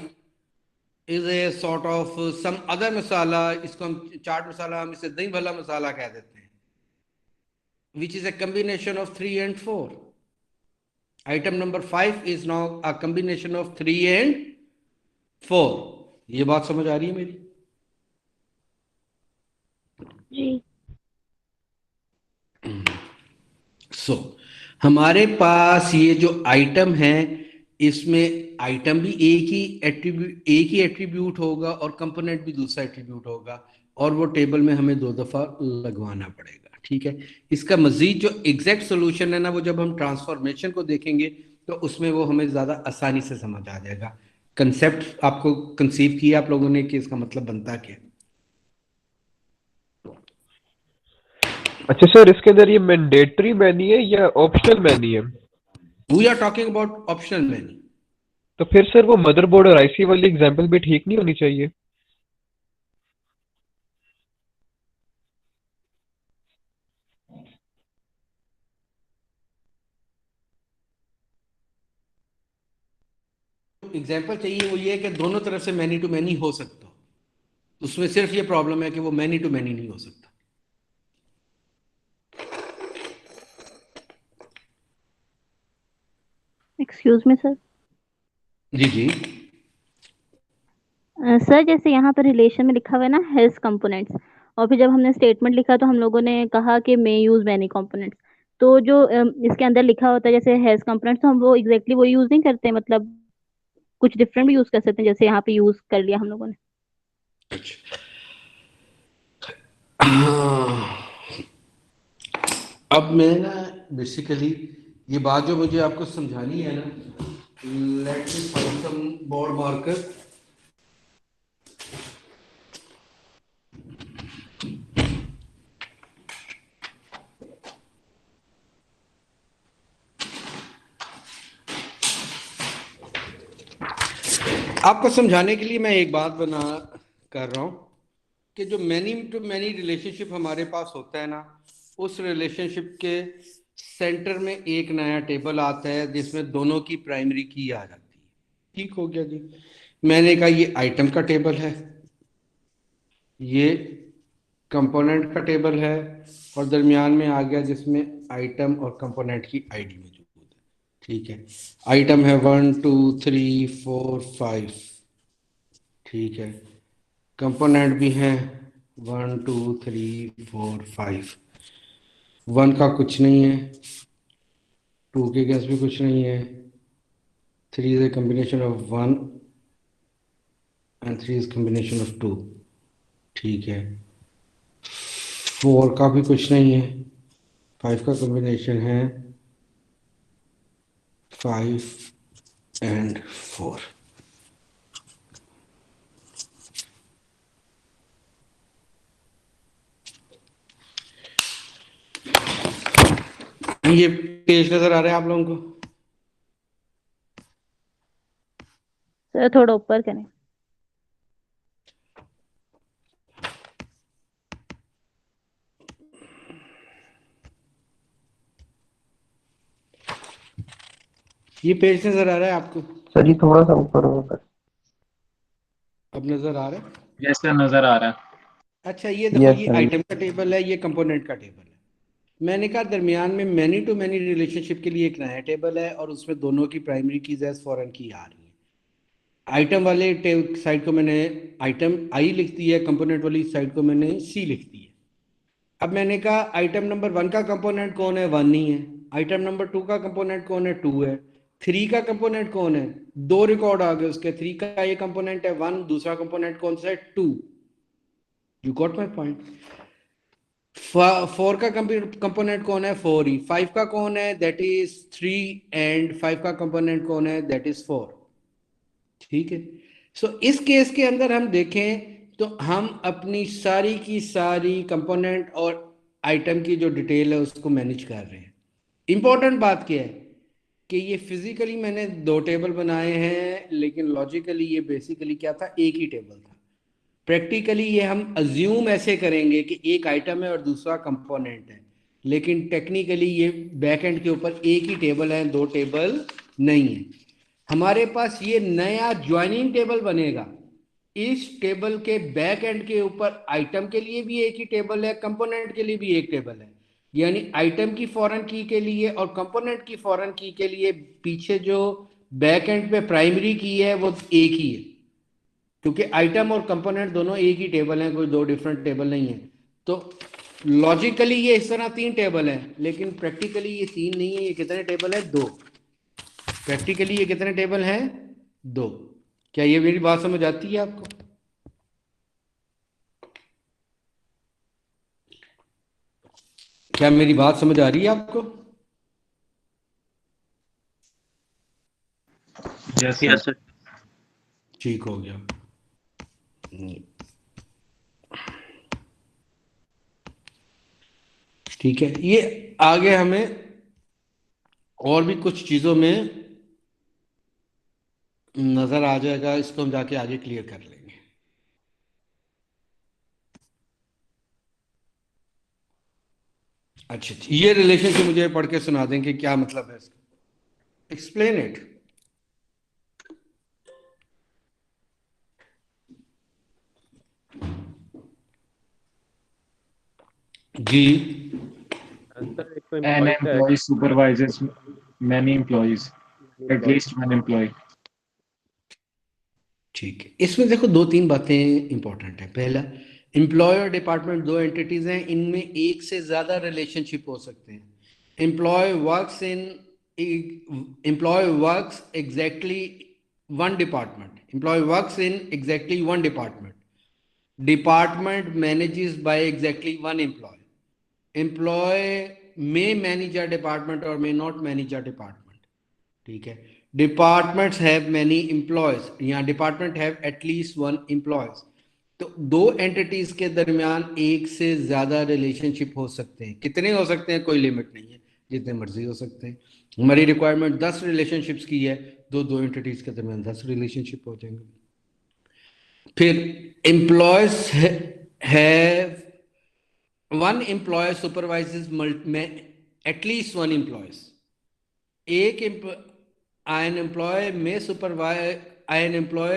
is a sort of some other masala, इसको हम चाट मसाला, हम इसे दही भल्ला मसाला कह देते हैं, विच is a combination of 3 and 4। Item number 5 is now a combination of 3 and 4। ये बात समझ आ रही है मेरी? जी। सो हमारे पास ये जो आइटम है, इसमें आइटम भी एक ही एट्रीब्यूट होगा और कंपोनेंट भी दूसरा एट्रीब्यूट होगा, और वो टेबल में हमें 2 दफा लगवाना पड़ेगा, ठीक है। इसका मजीद जो एग्जैक्ट सोल्यूशन है ना, वो जब हम ट्रांसफॉर्मेशन को देखेंगे तो उसमें वो हमें ज्यादा आसानी से समझ आ जाएगा। कंसेप्ट आपको कंसीव किया आप लोगों ने कि इसका मतलब बनता क्या है। अच्छा सर, इसके अंदर ये मैंडेटरी मैनी है या ऑप्शनल मैनी है? We are talking about optional many. तो फिर सर वो मदरबोर्ड और आईसी वाली एग्जांपल भी ठीक नहीं होनी चाहिए? एग्जाम्पल चाहिए वो ये है कि दोनों तरफ से मैनी टू मैनी हो सकता हो, उसमें सिर्फ ये प्रॉब्लम है कि वो मैनी टू मैनी नहीं हो सकता। Excuse me sir. जी जी। सर जैसे यहाँ पर रिलेशन में लिखा हुआ है ना हेल्थ कंपोनेंट्स, और फिर जब हमने स्टेटमेंट लिखा तो हम लोगों ने कहा कि मे यूज मैनी कंपोनेंट्स। तो जो इसके अंदर लिखा होता है जैसे हेल्थ कंपोनेंट्स, तो हम वो एग्जैक्टली वो यूज नहीं करते, मतलब कुछ डिफरेंट भी यूज कर सकते हैं, जैसे यहाँ पे यूज कर लिया हम लोगों ने। अब मैं ना बेसिकली ये बात जो मुझे आपको समझानी है ना, let me find some board marker. आपको समझाने के लिए मैं एक बात बना कर रहा हूं कि जो मैनी टू मैनी रिलेशनशिप हमारे पास होता है ना, उस रिलेशनशिप के सेंटर में एक नया टेबल आता है जिसमें दोनों की प्राइमरी की आ जाती है। ठीक हो गया जी। मैंने कहा ये आइटम का टेबल है, ये कंपोनेंट का टेबल है, और दरमियान में आ गया जिसमें आइटम और कंपोनेंट की आईडी मौजूद है। ठीक है, आइटम है 1 2 3 4 5। ठीक है, कंपोनेंट भी हैं 1 2 3 4 5। 1 का कुछ नहीं है, 2 के अगेंस्ट भी कुछ नहीं है, 3 is a combination of 1 and 3 is combination of 2। ठीक है, 4 का भी कुछ नहीं है, 5 का कॉम्बिनेशन है 5 and 4। ये पेज नजर आ रहा है आप लोगों को? सर थोड़ा ऊपर करें। ये पेज नजर आ रहा है आपको? सर जी थोड़ा सा ऊपर होगा। अब नजर आ रहा है? यस सर, नजर आ रहा है। अच्छा, ये देखो, Yes, ये sir. आइटम का टेबल है, ये कंपोनेंट का टेबल है। मैंने कहा दरमियान में मैनी टू मैनी रिलेशनशिप के लिए एक नया टेबल है, और उसमें दोनों की प्राइमरी कीज एज फॉरेन की आ रही है। आइटम वाले साइड को मैंने आइटम आई लिख दी है, कंपोनेंट वाली साइड को मैंने सी लिख दी है। अब मैंने कहा आइटम नंबर 1 का कंपोनेंट कौन है? 1 नहीं है। आइटम नंबर 2 का कंपोनेंट कौन है? 2 है। 3 का कंपोनेंट कौन है? 2 रिकॉर्ड आ गए उसके। 3 का ये कंपोनेंट है 1, दूसरा कंपोनेंट कौन सा है? 2। You got my point? 4 का कंपोनेंट कौन है? 4 ही। 5 का कौन है? दैट इज 3, एंड 5 का कंपोनेंट कौन है? That is 4। ठीक है, सो इस केस के अंदर हम देखें तो हम अपनी सारी की सारी कंपोनेंट और आइटम की जो डिटेल है उसको मैनेज कर रहे हैं। इंपॉर्टेंट बात क्या है कि ये फिजिकली मैंने 2 टेबल बनाए हैं, लेकिन लॉजिकली ये बेसिकली क्या था? एक ही टेबल था। प्रैक्टिकली ये हम अज्यूम ऐसे करेंगे कि एक आइटम है और दूसरा कंपोनेंट है, लेकिन टेक्निकली ये बैक एंड के ऊपर एक ही टेबल है, 2 टेबल नहीं है। हमारे पास ये नया ज्वाइनिंग टेबल बनेगा। इस टेबल के बैक एंड के ऊपर आइटम के लिए भी एक ही टेबल है, कंपोनेंट के लिए भी एक टेबल है। यानी आइटम की फॉरेन की के लिए और कंपोनेंट की फॉरेन की के लिए पीछे जो बैक एंड पे प्राइमरी की है वो एक ही है, क्योंकि आइटम और कंपोनेंट दोनों एक ही टेबल हैं, कोई 2 डिफरेंट टेबल नहीं है। तो लॉजिकली ये इस तरह 3 टेबल हैं, लेकिन प्रैक्टिकली ये 3 नहीं है। ये कितने टेबल है? 2। प्रैक्टिकली ये कितने टेबल हैं? 2। क्या ये मेरी बात समझ आती है आपको? क्या मेरी बात समझ आ रही है आपको? Yes Yes, sir. sir. ठीक हो गया। ठीक है, ये आगे हमें और भी कुछ चीजों में नजर आ जाएगा, इसको हम जाके आगे क्लियर कर लेंगे। अच्छा, ये रिलेशनशिप मुझे पढ़ के सुना दें कि क्या मतलब है इसका। Explain it. जी। Sir, एक तो An employee का employee supervises many employees, at employee. least one employee. ठीक है, इसमें देखो 2-3 बातें इंपॉर्टेंट है। पहला, एम्प्लॉय और डिपार्टमेंट 2 एंटिटीज हैं, इनमें एक से ज्यादा रिलेशनशिप हो सकते हैं। Employee works exactly one department. Employee works in exactly one department. Department manages by exactly one employee. Employee may manage a department or may not manage a department। ठीक है, departments have many employees, यहाँ department have at least one employees। तो 2 entities के दरमियान एक से ज्यादा रिलेशनशिप हो सकते हैं। कितने हो सकते हैं? कोई लिमिट नहीं है, जितने मर्जी हो सकते हैं। हमारी रिक्वायरमेंट 10 रिलेशनशिप्स की है, 2 एंटिटीज के दरमियान 10 रिलेशनशिप हो जाएंगे। फिर employees have one employer supervises at least one employees। an employee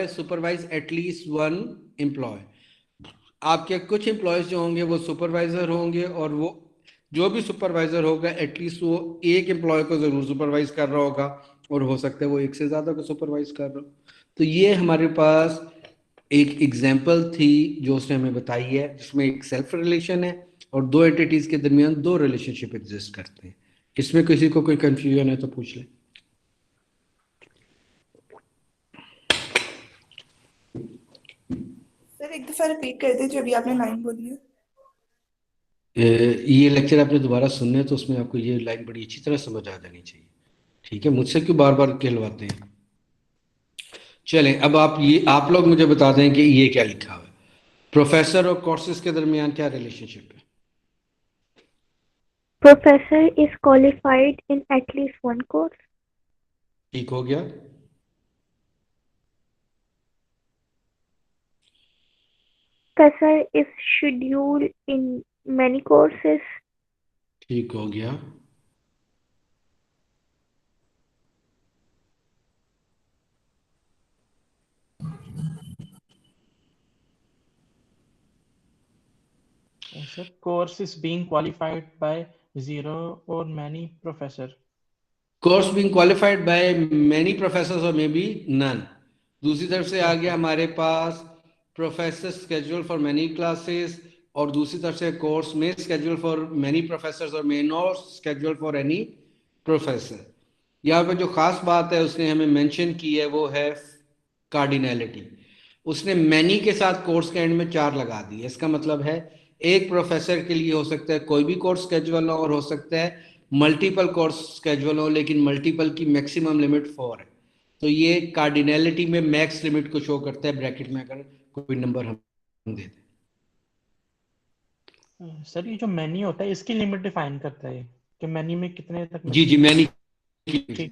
supervise at least one employee. आपके कुछ एम्प्लॉयज जो होंगे वो सुपरवाइजर होंगे, और वो जो भी सुपरवाइजर होगा एटलीस्ट वो एक एम्प्लॉय को जरूर सुपरवाइज कर रहा होगा, और हो सकता है वो एक से ज्यादा को सुपरवाइज कर रहा हो। तो ये हमारे पास एक एग्जाम्पल थी जो उसने हमें बताई है, जिसमें एक सेल्फ रिलेशन है और दो एंटिटीज के दरमियान दो रिलेशनशिप एग्जिस्ट करते हैं। इसमें किसी को कोई कंफ्यूजन है तो पूछ ले। सर एक दफा रिपीट कर दे जो अभी आपने लाइन बोली है। ये लेक्चर आपने दोबारा सुनने तो उसमें आपको ये लाइन बड़ी अच्छी तरह समझ आ जानी चाहिए, ठीक है? मुझसे क्यों बार बार कहलवाते हैं? चलें, अब आप लोग मुझे बता दें कि ये क्या लिखा हुआ है। प्रोफेसर और कोर्सेज के दरमियान क्या रिलेशनशिप है? Professor is qualified in at least one course. ठीक हो गया। Professor is scheduled in many courses. ठीक हो गया। Sir, course is being qualified by zero or many professor. Course being qualified by many professors और मे बी नन। दूसरी तरफ से आ गया हमारे पास professor schedule for many classes, और दूसरी तरफ से कोर्स में स्केड्यूल फॉर मेनी प्रोफेसर्स और may not schedule for any professor. यहाँ पर जो खास बात है उसने हमें मेंशन की है वो है कार्डिनैलिटी। उसने मैनी के साथ कोर्स के एंड में 4 लगा दी। इसका मतलब है एक प्रोफेसर के लिए हो सकता है कोई भी कोर्स स्केड्यूल हो, और हो सकता है मल्टीपल कोर्स स्केड्यूल हो, लेकिन मल्टीपल की मैक्सिमम लिमिट 4 है। तो ये कार्डिनैलिटी में मैक्स लिमिट को शो करता है ब्रैकेट में, अगर कोई नंबर हम दे दें। सर ये जो मैनी होता है इसकी लिमिट डिफाइन करता है कि मैनी में कितने तक। जी मैनी की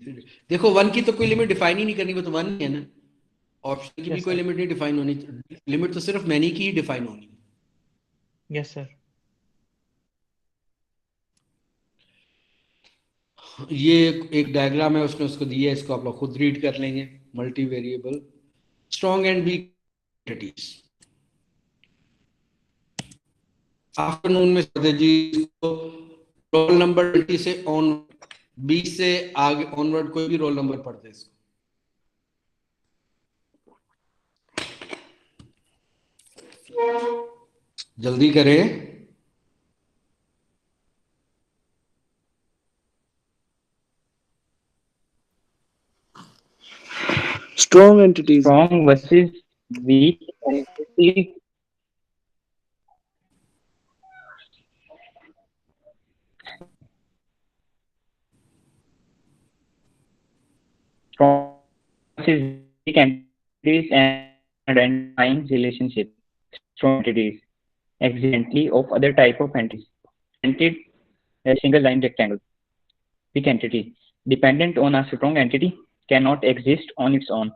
देखो 1 की तो कोई लिमिट डिफाइन ही नहीं करनी, वो तो 1 ही है ना। ऑप्शन की भी कोई लिमिट नहीं डिफाइन होनी, लिमिट तो सिर्फ मैनी की ही डिफाइन होनी। Yes sir. ये एक डायग्राम है उसने उसको दिया है, इसको आप लोग खुद रीड कर लेंगे। Multi variable strong and weak entities. Afternoon में जी रोल नंबर 20 से ऑन 20 से आगे ऑनवर्ड कोई भी रोल नंबर पढ़ते इसको। जल्दी करें। Strong entities. Strong versus weak entities. Strong versus weak entities and identifying relationship. Strong entities accidentally of other type of entities. Presented a single line rectangle. Weak entity dependent on a strong entity cannot exist on its own.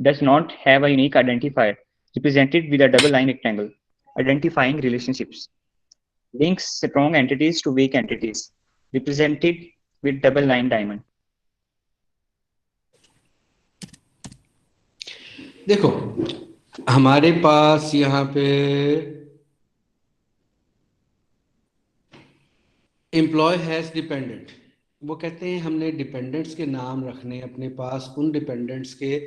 Does not have a unique identifier represented with a double line rectangle. Identifying relationships. Links strong entities to weak entities represented with double line diamond. देखो हमारे पास यहाँ पे एम्प्लॉय हैज डिपेंडेंट। वो कहते हैं हमने डिपेंडेंट्स के नाम रखने अपने पास उन डिपेंडेंट्स के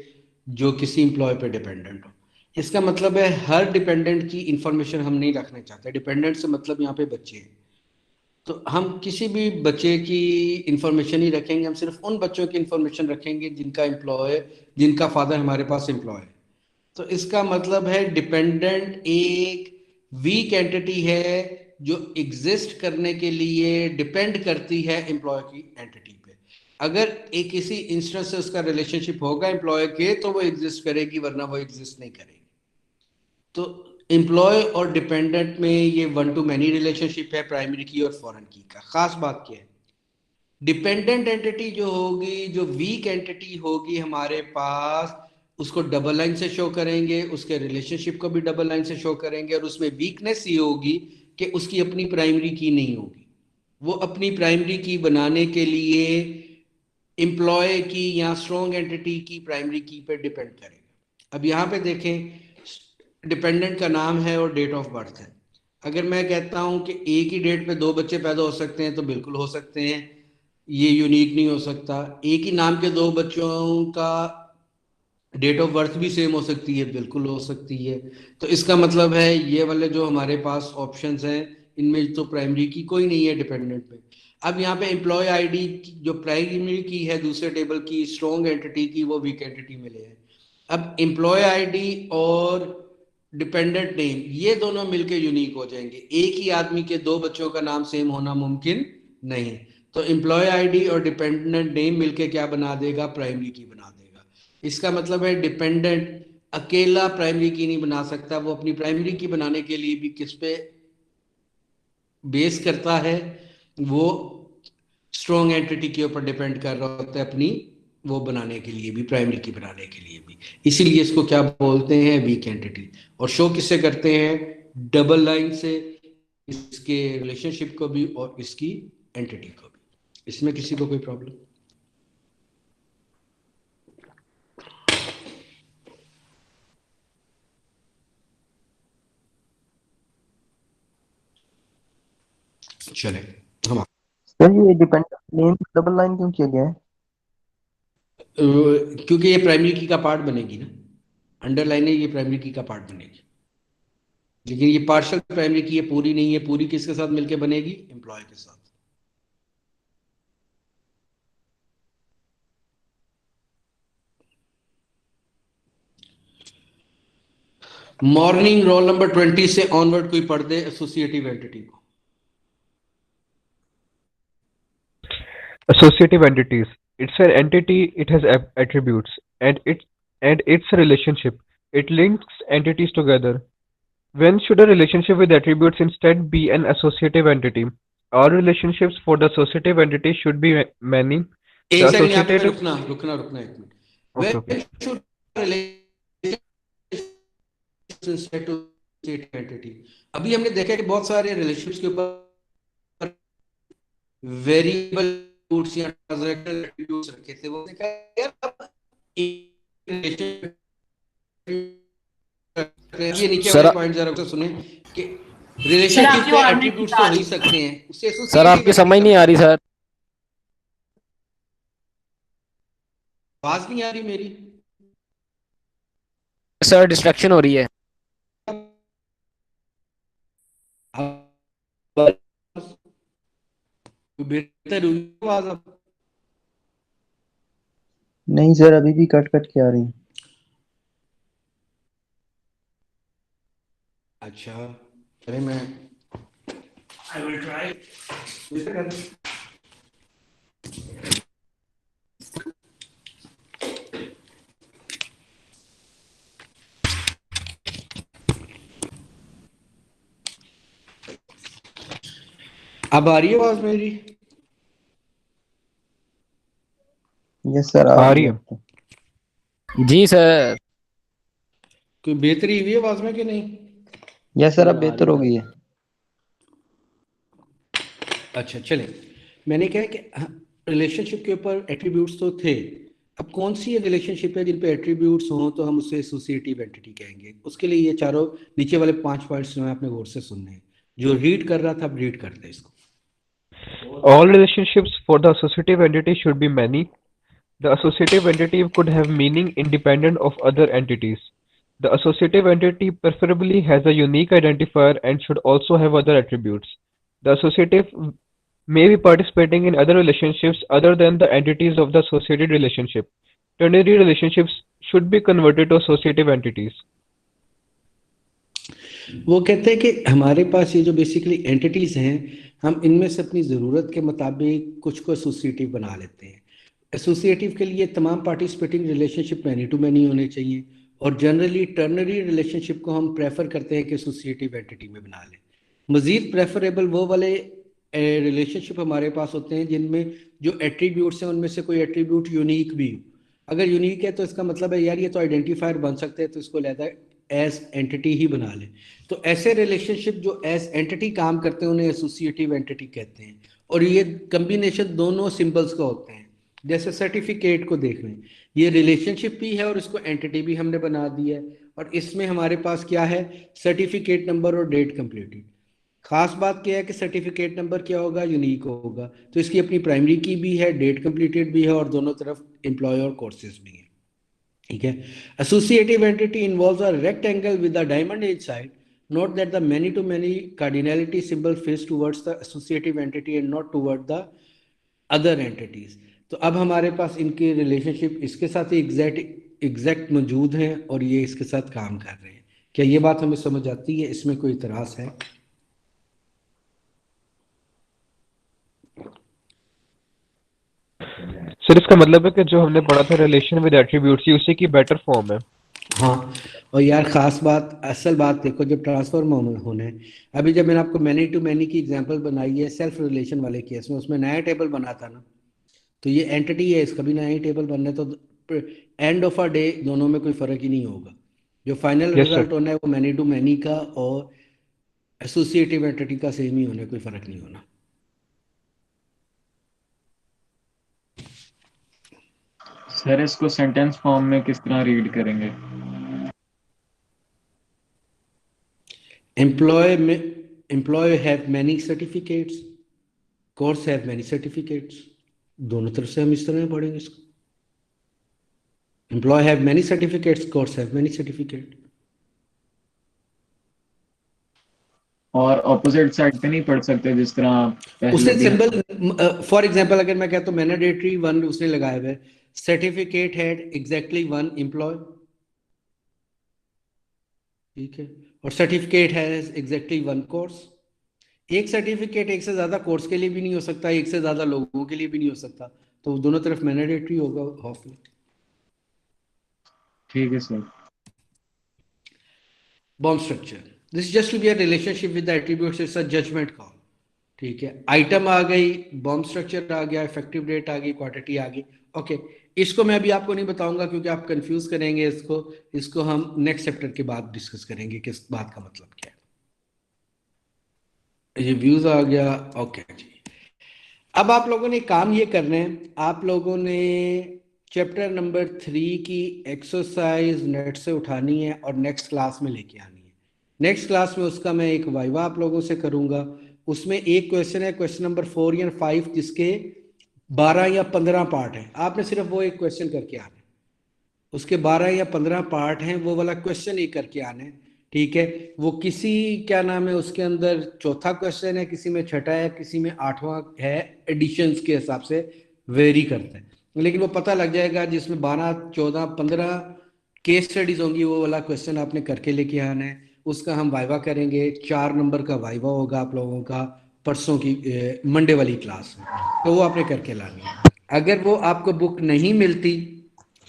जो किसी एम्प्लॉय पे डिपेंडेंट हो। इसका मतलब है हर डिपेंडेंट की इंफॉर्मेशन हम नहीं रखना चाहते। डिपेंडेंट से मतलब यहाँ पे बच्चे हैं, तो हम किसी भी बच्चे की इंफॉर्मेशन ही रखेंगे। हम सिर्फ उन बच्चों की इंफॉर्मेशन रखेंगे जिनका फादर हमारे पास एम्प्लॉय है। तो इसका मतलब है डिपेंडेंट एक वीक एंटिटी है जो एग्जिस्ट करने के लिए डिपेंड करती है एम्प्लॉय की एंटिटी पे। अगर एक किसी इंस्टेंस से उसका रिलेशनशिप होगा एम्प्लॉय के तो वो एग्जिस्ट करेगी, वरना वो एग्जिस्ट नहीं करेगी। तो एम्प्लॉय और डिपेंडेंट में ये 1 to many रिलेशनशिप है, प्राइमरी की और फॉरेन की का। खास बात क्या है, डिपेंडेंट एंटिटी जो होगी, जो वीक एंटिटी होगी हमारे पास, उसको डबल लाइन से शो करेंगे, उसके रिलेशनशिप को भी डबल लाइन से शो करेंगे, और उसमें वीकनेस ये होगी कि उसकी अपनी प्राइमरी की नहीं होगी। वो अपनी प्राइमरी की बनाने के लिए एम्प्लॉय की या स्ट्रॉन्ग एंटिटी की प्राइमरी की पे डिपेंड करेगा। अब यहाँ पे देखें, डिपेंडेंट का नाम है और डेट ऑफ बर्थ है। अगर मैं कहता हूं कि एक ही डेट पे 2 बच्चे पैदा हो सकते हैं तो बिल्कुल हो सकते हैं, ये यूनिक नहीं हो सकता। एक ही नाम के 2 बच्चों का डेट ऑफ बर्थ भी सेम हो सकती है, बिल्कुल हो सकती है। तो इसका मतलब है ये वाले जो हमारे पास ऑप्शंस हैं इनमें तो प्राइमरी की कोई नहीं है डिपेंडेंट में। अब यहाँ पे एम्प्लॉय आईडी जो प्राइमरी की है दूसरे टेबल की, स्ट्रॉन्ग एंटिटी की वो वीक एंटिटी मिले हैं। अब एम्प्लॉय आईडी और डिपेंडेंट नेम ये दोनों मिलके यूनिक हो जाएंगे। एक ही आदमी के 2 बच्चों का नाम सेम होना मुमकिन नहीं। तो एम्प्लॉय आईडी और डिपेंडेंट नेम मिलके क्या बना देगा, प्राइमरी की बना देगा। इसका मतलब है डिपेंडेंट अकेला प्राइमरी की नहीं बना सकता, वो अपनी प्राइमरी की बनाने के लिए भी किस पे बेस करता है, वो स्ट्रॉन्ग एंटिटी के ऊपर डिपेंड कर रहा होता है अपनी वो बनाने के लिए भी, प्राइमरी की बनाने के लिए भी। इसीलिए इसको क्या बोलते हैं, वीक एंटिटी। और शो किससे करते हैं, डबल लाइन से, इसके रिलेशनशिप को भी और इसकी एंटिटी को भी। इसमें किसी को कोई प्रॉब्लम? चले हम सर ये डिपेंडेंट नेम डबल लाइन क्यों किया गया है? क्योंकि ये प्राइमरी की का पार्ट बनेगी ना, अंडरलाइन है, ये प्राइमरी की का पार्ट बनेगी। लेकिन ये पार्शियल प्राइमरी की है, पूरी नहीं है। पूरी किसके साथ मिलके बनेगी, एम्प्लॉय के साथ। मॉर्निंग रोल नंबर 20 से ऑनवर्ड कोई पढ़ दे एसोसिएटिव एंटिटी को। Associative entities. It's an entity, it has attributes, and its a relationship. It links entities together. When should a relationship with attributes instead be an associative entity? All relationships for the associative entity should be many. एक The सेकंड यहाँ पे associative. रुकना एक minute. Okay, When should relationships instead to associative entity? अभी हमने देखा कि बहुत सारे रिलेशनशिप्स के ऊपर वेरिएबल एट्रिब्यूट्स या ट्रांजैक्शनल एट्रिब्यूट्स रखे थे। वो देखा यार अब ये नीचे वाले पॉइंट जरा तो सुने कि रिलेशनशिप पे एट्रिब्यूट्स तो हो ही सकते हैं, उससे सर आपकी समझ नहीं आ रही सर। आवाज नहीं आ रही मेरी? सर डिस्ट्रैक्शन हो रही है। बेहतर हुई आवाज अब? नहीं सर अभी भी कट कट के आ रही है। अच्छा चले, मैं आई विल ट्राई। अब आ रही है आवाज मेरी? यस सर आ रही है। जी सर। कोई बेहतरी हुई है आवाज में कि नहीं? यस सर अब बेहतर हो गई है। अच्छा चले, मैंने कहा कि रिलेशनशिप के ऊपर एट्रीब्यूट्स तो थे। अब कौन सी रिलेशनशिप है जिन पे एट्रीब्यूट्स हों तो हम उसे एसोसिएटिव एंटिटी कहेंगे। उसके लिए ये चारों नीचे वाले 5 पॉइंट्स में आपने गौर से सुनने हैं। जो रीड कर रहा था अब रीड करते हैं इसको। All relationships for the associative entity should be many. The associative entity could have meaning independent of other entities. The associative entity preferably has a unique identifier and should also have other attributes. The associative may be participating in other relationships other than the entities of the associated relationship. Ternary relationships should be converted to associative entities. वो कहते हैं कि हमारे पास ये जो बेसिकली एंटिटीज हैं, हम इनमें से अपनी ज़रूरत के मुताबिक कुछ को एसोसिएटिव बना लेते हैं। एसोसिएटिव के लिए तमाम participating relationship many to many होने चाहिए, और जनरली टर्नरी रिलेशनशिप को हम प्रेफर करते हैं कि एसोसिएटिव एंटिटी में बना लें। मज़ीद प्रेफरेबल वो वाले रिलेशनशिप हमारे पास होते हैं जिनमें जो एट्रीब्यूट्स हैं उनमें से कोई एट्रीब्यूट यूनिक भी हो। अगर यूनिक है तो इसका मतलब है यार ये तो आइडेंटिफायर बन सकते हैं, तो इसको लेता है एज एंटिटी ही बना ले। तो ऐसे रिलेशनशिप जो एज एंटिटी काम करते हैं उन्हें एसोसिएटिव एंटिटी कहते हैं। और ये कम्बिनेशन दोनों सिंबल्स का होते हैं, जैसे सर्टिफिकेट को देख लें, ये रिलेशनशिप भी है और इसको एंटिटी भी हमने बना दी है, और इसमें हमारे पास क्या है, सर्टिफिकेट नंबर और डेट कंप्लीटेड। खास बात क्या है कि सर्टिफिकेट नंबर क्या होगा, यूनिक होगा, तो इसकी अपनी प्राइमरी की भी है, डेट कंप्लीटेड भी है, और दोनों तरफ एम्प्लॉय और कोर्सेज भी है। ठीक है। Associative entity involves a rectangle with a diamond inside. Note that the many-to-many cardinality symbol face towards the associative entity and not toward the other entities. तो अब हमारे पास इनकी रिलेशनशिप इसके साथ ही एग्जैक्ट मौजूद हैं और ये इसके साथ काम कर रहे हैं। क्या ये बात हमें समझ आती है? इसमें कोई इतराज है? सर इसका मतलब है कि जो हमने पढ़ा था रिलेशन विद एट्रीब्यूट्स, उसी की बेटर फॉर्म है। हाँ, और यार खास बात, असल बात देखो, जब ट्रांसफॉर्म होने, अभी जब मैंने आपको मैनी टू मैनी की एग्जांपल बनाई है सेल्फ रिलेशन वाले केस में, उसमें नया टेबल बना था ना, तो ये एंटिटी है, इसका भी नया ही टेबल बनना है, तो एंड ऑफ अ डे दोनों में कोई फर्क ही नहीं होगा। जो फाइनल रिजल्ट होना है वो मैनी टू मैनी का और एसोसिएटिव एंटिटी का सेम ही होना है, कोई फर्क नहीं होना। सर इसको सेंटेंस फॉर्म में किस तरह रीड करेंगे? Employee have many certificates, course have many certificates, दोनों तरफ से हम इस तरह पढ़ेंगे इसको। Employee have many certificates, course have many certificate. और ऑपोजिट साइड पे नहीं पढ़ सकते जिस तरह उसने सिंबल, फॉर एग्जांपल अगर मैं कहता हूं मैंडेटरी वन उसने लगाया हुआ है, certificate had exactly one employee, ठीक है, और certificate has exactly one course. एक सर्टिफिकेट एक से ज्यादा कोर्स के लिए भी नहीं हो सकता, एक से ज्यादा लोगों के लिए भी नहीं हो सकता, तो दोनों तरफ मैंडेटरी होगा ऑफ। ठीक है sir. Bomb structure, this just to be a relationship with the attributes, it's a judgement call. ठीक है, आइटम आ गई, बॉम्ब स्ट्रक्चर आ गया, इफेक्टिव डेट आ गई, क्वांटिटी आ गई। ओके, इसको मैं अभी आपको नहीं बताऊंगा क्योंकि आप कंफ्यूज करेंगे इसको हम नेक्स्ट चैप्टर के बाद डिस्कस करेंगे किस बात का मतलब क्या है। ये व्यूज आ गया। ओके जी, अब आप लोगों ने काम ये करना है, आप लोगों ने चैप्टर नंबर 3 की एक्सरसाइज नेट से उठानी है और नेक्स्ट क्लास में लेके आनी है। नेक्स्ट क्लास में उसका मैं एक वाइवा आप लोगों से करूंगा, उसमें एक क्वेश्चन है, क्वेश्चन नंबर 4 या 5, जिसके 12 या 15 पार्ट हैं। आपने सिर्फ वो एक क्वेश्चन करके आना है, उसके 12 या 15 पार्ट हैं, वो वाला क्वेश्चन ही करके आना है। ठीक है, वो किसी क्या नाम है, उसके अंदर चौथा क्वेश्चन है, किसी में छठा है, किसी में 8वां है, एडिशंस के हिसाब से वेरी करता है, लेकिन वो पता लग जाएगा जिसमें 12, 14, 15 केस स्टडीज होंगी, वो वाला क्वेश्चन आपने करके लेके आना है। उसका हम वाइवा करेंगे, 4 नंबर का वाइवा होगा आप लोगों का परसों की मंडे वाली क्लास में, तो वो आपने करके लानी है। अगर वो आपको बुक नहीं मिलती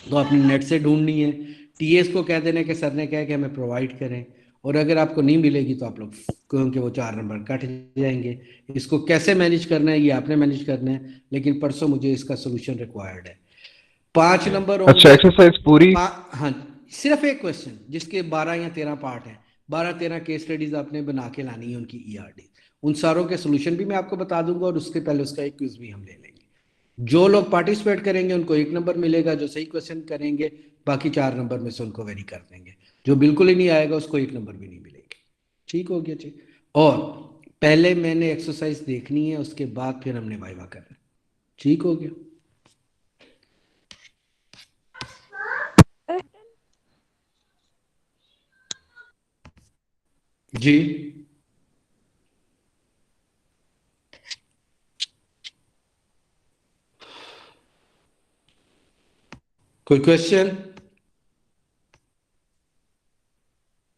तो आपने नेट से ढूंढनी है, टीएस को कह देना कि सर ने कहा कि हमें प्रोवाइड करें, और अगर आपको नहीं मिलेगी तो आप लोग क्योंकि वो 4 नंबर कट जाएंगे। इसको कैसे मैनेज करना है ये आपने मैनेज करना है, लेकिन परसों मुझे इसका सोल्यूशन रिक्वायर्ड है। 5 नंबर। अच्छा, एक्सरसाइज पूरी? हाँ, सिर्फ एक क्वेश्चन जिसके 12 या 13 पार्ट हैं, 12-13 केस स्टडीज आपने बना के लानी है उनकी ईआरडी, उन सारों के सोल्यूशन भी मैं आपको बता दूंगा, और उसके पहले उसका एक क्विज भी हम ले लेंगे। जो लोग पार्टिसिपेट करेंगे उनको 1 नंबर मिलेगा, जो सही क्वेश्चन करेंगे बाकी 4 नंबर में से उनको वेरी कर देंगे, जो बिल्कुल ही नहीं आएगा उसको 1 नंबर भी नहीं मिलेगी। ठीक हो गया जी। और पहले मैंने एक्सरसाइज देखनी है, उसके बाद फिर हमने वाइवा करना। ठीक हो गया जी। कोई क्वेश्चन?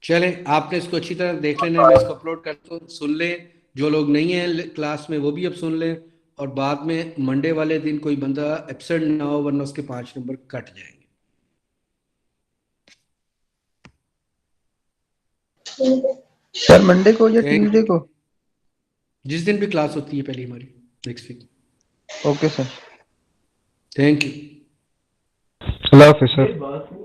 चले, आपने इसको अच्छी तरह देख लेना है, मैं इसको अपलोड करता हूँ, सुन लें। जो लोग नहीं है क्लास में वो भी अब सुन लें, और बाद में मंडे वाले दिन कोई बंदा एब्सेंट ना हो, वरना उसके 5 नंबर कट जाएंगे। सर मंडे को या ट्यूसडे को? जिस दिन भी क्लास होती है पहली हमारी next week. Okay sir, thank you. अल्लाह हाफिज़ सर।